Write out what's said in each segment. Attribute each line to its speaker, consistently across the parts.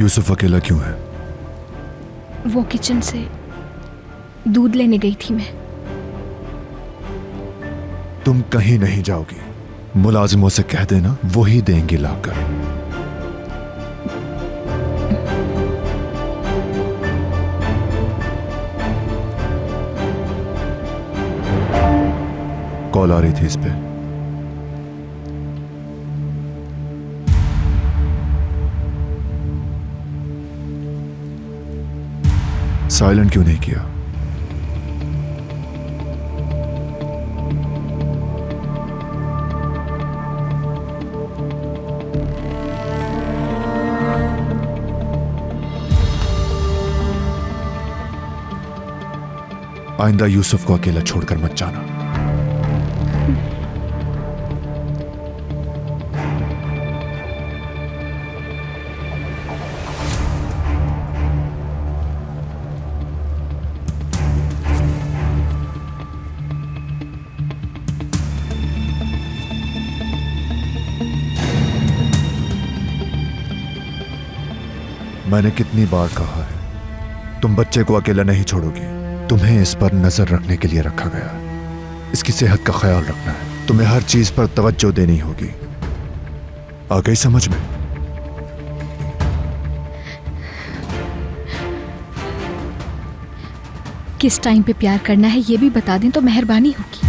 Speaker 1: यूसुफ अकेला क्यों है?
Speaker 2: वो किचन से दूध लेने गई थी मैं।
Speaker 1: तुम कहीं नहीं जाओगी। मुलाजिमों से कह देना, वही देंगे लाकर। कॉल आ रही थी इस पे। साइलेंट क्यों नहीं किया? आइंदा यूसुफ को अकेला छोड़कर मत जाना। मैंने कितनी बार कहा है, तुम बच्चे को अकेला नहीं छोड़ोगी। तुम्हें इस पर नजर रखने के लिए रखा गया। इसकी सेहत का ख्याल रखना है। तुम्हें हर चीज पर तवज्जो देनी होगी। आ गई समझ में?
Speaker 2: किस टाइम पे प्यार करना है ये भी बता दें तो मेहरबानी होगी।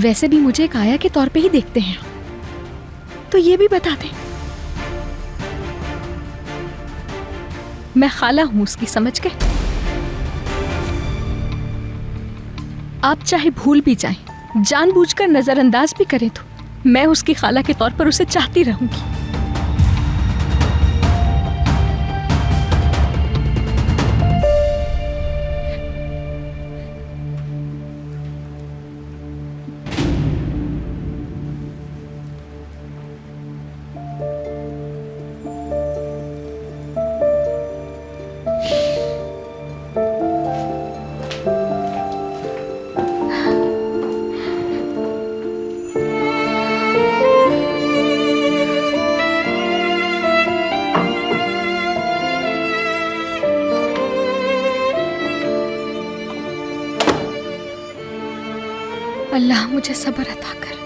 Speaker 2: वैसे भी मुझे एक आया के तौर पे ही देखते हैं, तो ये भी बता दें। मैं खाला हूं उसकी, समझ गए? आप चाहे भूल भी जाएं, जानबूझकर नजरअंदाज भी करें, तो मैं उसकी खाला के तौर पर उसे चाहती रहूंगी। अल्लाह मुझे सब्र अता कर।